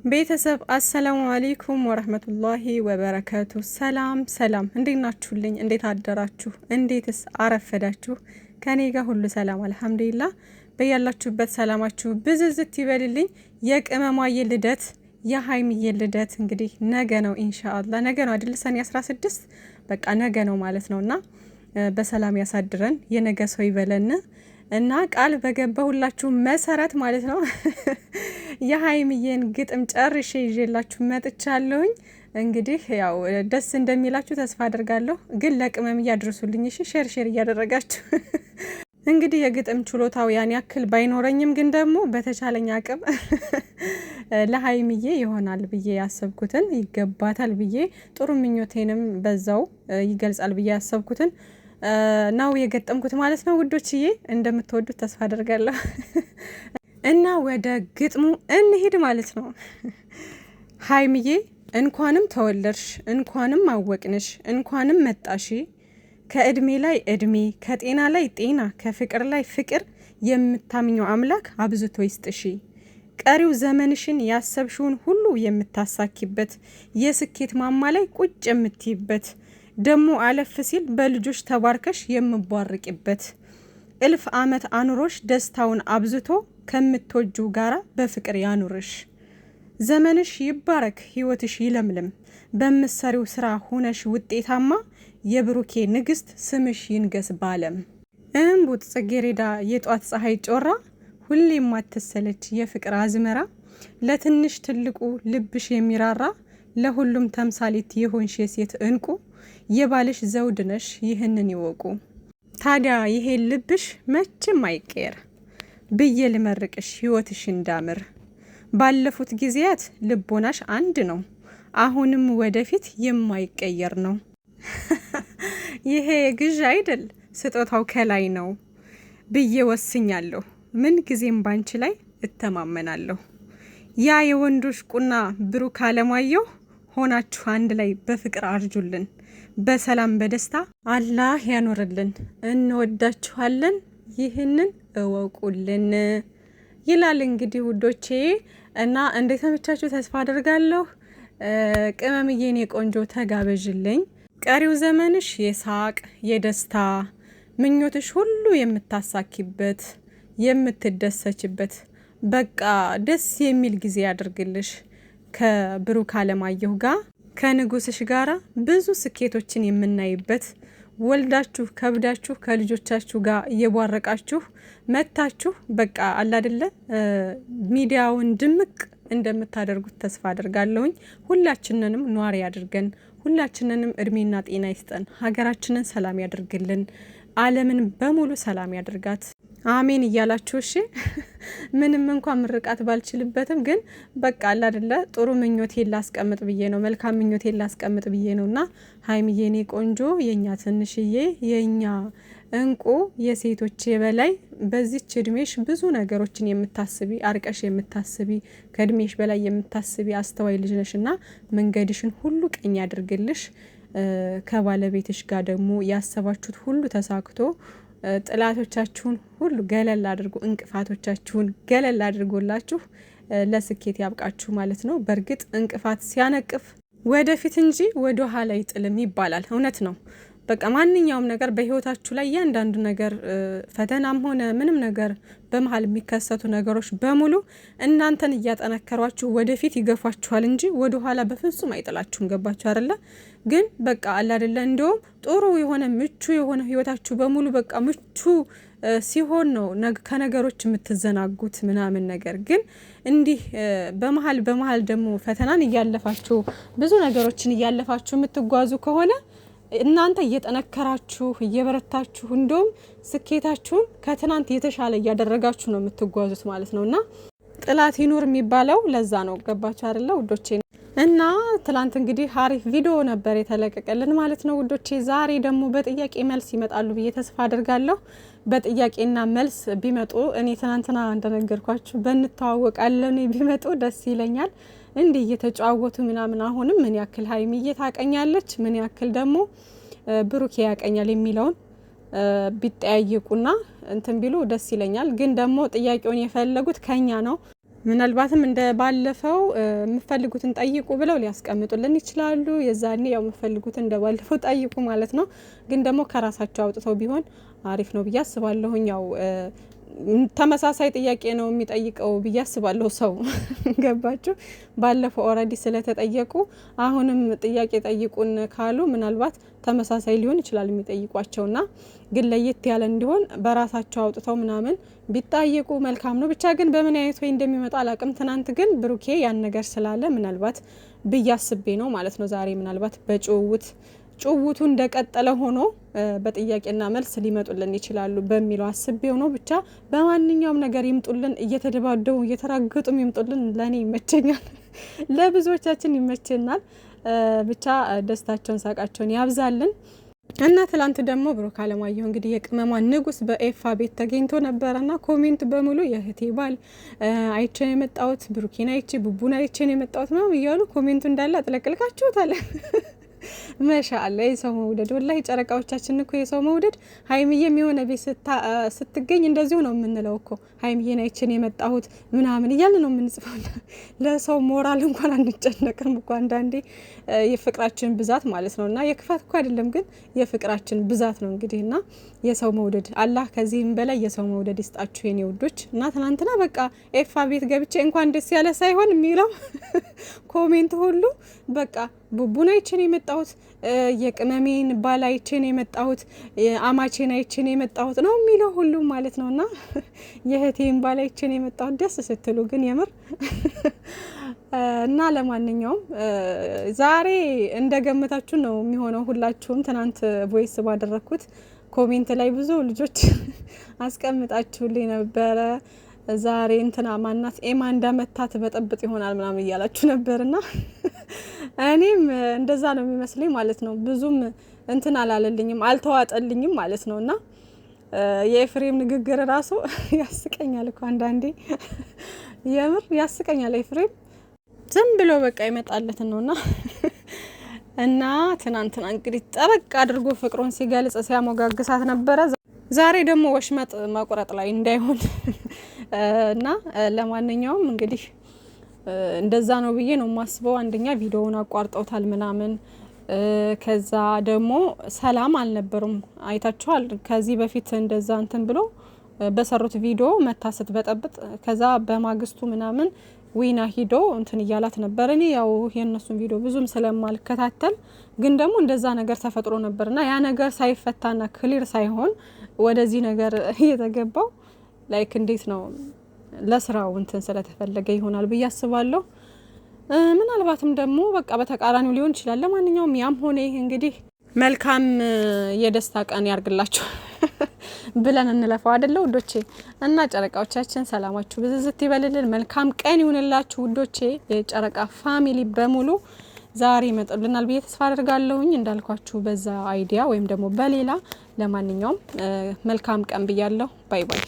ቤተሰብ አሰላሙ አለይኩም ወራህመቱላሂ ወበረካቱ። ሰላም ሰላም፣ እንዴት ናችሁልኝ? እንዴት አደራችሁ? እንዴትስ አረፈዳችሁ? ከኔ ጋር ሁሉ ሰላም አልሐምዱሊላህ። በያላችሁበት ሰላማችሁ ብዝዝት ይበልልኝ። የቅመሟዬ ልደት የሀይሚዬ ልደት እንግዲህ ነገ ነው ኢንሻአላህ። ነገ ነው አይደል? ሰኔ 16 በቃ ነገ ነው ማለት ነውና በሰላም ያሳድረን፣ የነገ ሰው ይበለን እና ቃል በገባሁላችሁ መሰረት ማለት ነው የሀይሚዬን ግጥም ጨርሼ ይዤላችሁ መጥቻለሁኝ። እንግዲህ ያው ደስ እንደሚላችሁ ተስፋ አድርጋለሁ። ግን ለቅመም እያድርሱልኝ እሺ፣ ሼር እያደረጋችሁ እንግዲህ የግጥም ችሎታው ያን ያክል ባይኖረኝም ግን ደግሞ በተቻለኝ አቅም ለሀይሚዬ ይሆናል ብዬ ያሰብኩትን ይገባታል ብዬ ጥሩ ምኞቴንም በዛው ይገልጻል ብዬ ያሰብኩትን ነው የገጠምኩት ማለት ነው ውዶችዬ። እንደምትወዱት ተስፋ አደርጋለሁ። እና ወደ ግጥሙ እንሂድ ማለት ነው። ሀይሚዬ እንኳንም ተወለድሽ፣ እንኳንም አወቅንሽ፣ እንኳንም መጣሽ፣ ከእድሜ ላይ እድሜ፣ ከጤና ላይ ጤና፣ ከፍቅር ላይ ፍቅር የምታምኘው አምላክ አብዝቶ ይስጥሽ። ቀሪው ዘመንሽን ያሰብሽውን ሁሉ የምታሳኪበት፣ የስኬት ማማ ላይ ቁጭ የምትይበት፣ ደሞ አለፍ ሲል በልጆች ተባርከሽ የምቧርቂበት፣ እልፍ ዓመት አኑሮሽ ደስታውን አብዝቶ ከምትወጁ ጋራ በፍቅር ያኑርሽ። ዘመንሽ ይባረክ፣ ህይወትሽ ይለምልም፣ በምትሰሪው ስራ ሆነሽ ውጤታማ፣ የብሩኬ ንግስት ስምሽ ይንገስ ባለም። እምቡጥ ጽጌሬዳ የጧት ፀሐይ ጮራ፣ ሁሌም ማትሰለች የፍቅር አዝመራ፣ ለትንሽ ትልቁ ልብሽ የሚራራ፣ ለሁሉም ተምሳሌት የሆንሽ የሴት እንቁ፣ የባልሽ ዘውድ ነሽ ይህንን ይወቁ። ታዲያ ይሄ ልብሽ መቼም አይቀየር ብዬ ልመርቅሽ ህይወትሽ እንዳምር። ባለፉት ጊዜያት ልቦናሽ አንድ ነው፣ አሁንም ወደፊት የማይቀየር ነው። ይሄ ግዥ አይደል ስጦታው ከላይ ነው ብዬ ወስኛለሁ። ምን ጊዜም ባንቺ ላይ እተማመናለሁ። ያ የወንዶች ቁና ብሩክ አለማየሁ ሆናችሁ አንድ ላይ በፍቅር አርጁልን፣ በሰላም በደስታ አላህ ያኖርልን። እንወዳችኋለን፣ ይህንን እወቁልን ይላል እንግዲህ ውዶቼ። እና እንዴት ተመቻችሁ ተስፋ አደርጋለሁ። ቅመምዬ የኔ ቆንጆ ተጋበዥልኝ። ቀሪው ዘመንሽ የሳቅ የደስታ ምኞትሽ ሁሉ የምታሳኪበት የምትደሰችበት በቃ ደስ የሚል ጊዜ ያድርግልሽ። ከብሩክ አለማየሁ ጋር ከንጉስሽ ጋራ ብዙ ስኬቶችን የምናይበት፣ ወልዳችሁ ከብዳችሁ ከልጆቻችሁ ጋር እየቧረቃችሁ መታችሁ በቃ አላደለ ሚዲያውን ድምቅ እንደምታደርጉት ተስፋ አድርጋለሁኝ። ሁላችንንም ኗሪ አድርገን፣ ሁላችንንም እድሜና ጤና ይስጠን፣ ሀገራችንን ሰላም ያድርግልን፣ ዓለምን በሙሉ ሰላም ያድርጋት። አሜን እያላችሁ እሺ። ምንም እንኳን ምርቃት ባልችልበትም ግን በቃ አላደለ ጥሩ ምኞቴን ላስቀምጥ ብዬ ነው፣ መልካም ምኞቴን ላስቀምጥ ብዬ ነውና ሀይሚዬ የኔ ቆንጆ፣ የኛ ትንሽዬ፣ የኛ እንቁ፣ የሴቶች የበላይ፣ በዚች እድሜሽ ብዙ ነገሮችን የምታስቢ፣ አርቀሽ የምታስቢ፣ ከእድሜሽ በላይ የምታስቢ አስተዋይ ልጅ ነሽና መንገድሽን ሁሉ ቀኝ ያድርግልሽ። ከባለቤትሽ ጋር ደግሞ ያሰባችሁት ሁሉ ተሳክቶ ጥላቶቻችሁን ሁሉ ገለል አድርጎ እንቅፋቶቻችሁን ገለል አድርጎላችሁ ለስኬት ያብቃችሁ ማለት ነው። በእርግጥ እንቅፋት ሲያነቅፍ ወደፊት እንጂ ወደ ኋላ አይጥልም ይባላል። እውነት ነው። በቃ ማንኛውም ነገር በህይወታችሁ ላይ እያንዳንዱ ነገር ፈተናም ሆነ ምንም ነገር በመሀል የሚከሰቱ ነገሮች በሙሉ እናንተን እያጠነከሯችሁ ወደፊት ይገፋችኋል እንጂ ወደ ኋላ በፍጹም አይጥላችሁም። ገባችሁ አይደለ? ግን በቃ አለ አይደለ እንደውም ጥሩ የሆነ ምቹ የሆነ ህይወታችሁ በሙሉ በቃ ምቹ ሲሆን ነው ከነገሮች የምትዘናጉት ምናምን። ነገር ግን እንዲህ በመሀል ደግሞ ፈተናን እያለፋችሁ ብዙ ነገሮችን እያለፋችሁ የምትጓዙ ከሆነ እናንተ እየጠነከራችሁ እየበረታችሁ እንደውም ስኬታችሁን ከትናንት የተሻለ እያደረጋችሁ ነው የምትጓዙት ማለት ነውና ጥላት ይኑር የሚባለው ለዛ ነው። ገባችሁ አይደለ ውዶቼ? እና ትላንት እንግዲህ አሪፍ ቪዲዮ ነበር የተለቀቀልን ማለት ነው ውዶቼ። ዛሬ ደግሞ በጥያቄ መልስ ይመጣሉ ብዬ ተስፋ አድርጋለሁ። በጥያቄና መልስ ቢመጡ እኔ ትናንትና እንደነገርኳችሁ በእንተዋወቃለን ቢመጡ ደስ ይለኛል። እንዲህ እየተጫወቱ ምናምን አሁንም ምን ያክል ሀይሚዬ ታቀኛለች፣ ምን ያክል ደግሞ ብሩኬ ያቀኛል የሚለውን ቢጠያይቁና እንትን ቢሉ ደስ ይለኛል። ግን ደግሞ ጥያቄውን የፈለጉት ከኛ ነው። ምናልባትም እንደ ባለፈው የምፈልጉትን ጠይቁ ብለው ሊያስቀምጡልን ይችላሉ። የዛኔ ያው የምፈልጉትን እንደ ባለፈው ጠይቁ ማለት ነው። ግን ደግሞ ከራሳቸው አውጥተው ቢሆን አሪፍ ነው ብዬ አስባለሁኝ። ያው ተመሳሳይ ጥያቄ ነው የሚጠይቀው ብዬ አስባለሁ ሰው ገባችሁ። ባለፈው ኦልሬዲ ስለተጠየቁ አሁንም ጥያቄ ጠይቁን ካሉ ምናልባት ተመሳሳይ ሊሆን ይችላል የሚጠይቋቸውና ግን ለየት ያለ እንዲሆን በራሳቸው አውጥተው ምናምን ቢጠይቁ መልካም ነው። ብቻ ግን በምን አይነት ወይ እንደሚመጣ አላቅም። ትናንት ግን ብሩኬ ያን ነገር ስላለ ምናልባት ብዬ አስቤ ነው ማለት ነው። ዛሬ ምናልባት ጭውውቱ እንደቀጠለ ሆኖ በጥያቄና መልስ ሊመጡልን ይችላሉ በሚለው አስቤው ነው። ብቻ በማንኛውም ነገር ይምጡልን፣ እየተደባደቡ እየተራገጡም ይምጡልን። ለኔ ይመቸኛል፣ ለብዙዎቻችን ይመቸናል። ብቻ ደስታቸውን ሳቃቸውን ያብዛልን። እና ትላንት ደግሞ ብሩክ አለማየሁ እንግዲህ የቅመማ ንጉስ በኤፋ ቤት ተገኝቶ ነበረና ኮሜንት በሙሉ የእህቴ ባል አይቼን የመጣሁት ብሩኬን አይቼ ቡቡን አይቼን የመጣሁት ነው እያሉ ኮሜንቱ እንዳለ አጥለቅልቃችሁታል። ማሻአላ የሰው መውደድ ወላሂ ጨረቃዎቻችን እኮ የሰው መውደድ። ሀይሚዬም የሆነ ቤት ስትገኝ እንደዚሁ ነው የምንለው እኮ ሀይሚዬን አይቼን የመጣሁት ምናምን እያለ ነው የምንጽፈው። ለሰው ሞራል እንኳን አንጨነቅም እኮ አንዳንዴ የፍቅራችን ብዛት ማለት ነው። እና የክፋት እኮ አይደለም ግን የፍቅራችን ብዛት ነው እንግዲህ። እና የሰው መውደድ አላህ ከዚህም በላይ የሰው መውደድ ይስጣችሁ የኔ ውዶች። እና ትናንትና በቃ ኤፋ ቤት ገብቼ እንኳን ደስ ያለ ሳይሆን የሚለው ኮሜንት ሁሉ በቃ ቡቡን አይቼን የመጣሁት የቅመሜን ባል አይቼን የመጣሁት አማቼን አይቼን የመጣሁት ነው የሚለው ሁሉም ማለት ነው። እና የእህቴን ባል አይቼን የመጣሁት ደስ ስትሉ ግን የምር እና ለማንኛውም ዛሬ እንደገመታችሁ ነው የሚሆነው። ሁላችሁም ትናንት ቮይስ ባደረኩት ኮሜንት ላይ ብዙ ልጆች አስቀምጣችሁልኝ ነበረ። ዛሬ እንትና ማናት ኤማ እንዳመታት በጠብጥ ይሆናል ምናምን እያላችሁ ነበርና እኔም እንደዛ ነው የሚመስለኝ ማለት ነው። ብዙም እንትን አላለልኝም አልተዋጠልኝም ማለት ነውና የኤፍሬም ንግግር ራሱ ያስቀኛል እኮ አንዳንዴ የምር ያስቀኛል። ኤፍሬም ዝም ብሎ በቃ ይመጣለት ነውና እና ትናንትና እንግዲህ ጠበቅ አድርጎ ፍቅሩን ሲገልጽ ሲያሞጋግሳት ነበረ። ዛሬ ደግሞ ወሽመጥ መቁረጥ ላይ እንዳይሆን እና ለማንኛውም እንግዲህ እንደዛ ነው ብዬ ነው የማስበው። አንደኛ ቪዲዮውን አቋርጠውታል ምናምን፣ ከዛ ደግሞ ሰላም አልነበሩም። አይታችኋል። ከዚህ በፊት እንደዛ እንትን ብሎ በሰሩት ቪዲዮ መታሰት በጠብጥ ከዛ በማግስቱ ምናምን ዊና ሂዶ እንትን እያላት ነበር። እኔ ያው የነሱን ቪዲዮ ብዙም ስለማልከታተል ግን ደግሞ እንደዛ ነገር ተፈጥሮ ነበርና ያ ነገር ሳይፈታና ክሊር ሳይሆን ወደዚህ ነገር እየተገባው ላይክ እንዴት ነው ለስራው እንትን ስለተፈለገ ይሆናል ብዬ አስባለሁ። ምናልባትም ደግሞ በቃ በተቃራኒው ሊሆን ይችላል። ለማንኛውም ያም ሆነ ይሄ እንግዲህ መልካም የደስታ ቀን ያርግላችሁ ብለን እንለፋው አይደለ ውዶቼ። እና ጨረቃዎቻችን ሰላማችሁ ብዝዝት ይበልልን። መልካም ቀን ይሁንላችሁ ውዶቼ። የጨረቃ ፋሚሊ በሙሉ ዛሬ ይመጣልናል ብዬ ተስፋ አደርጋለሁኝ እንዳልኳችሁ በዛ አይዲያ ወይም ደግሞ በሌላ። ለማንኛውም መልካም ቀን ብያለሁ። ባይ ባይ።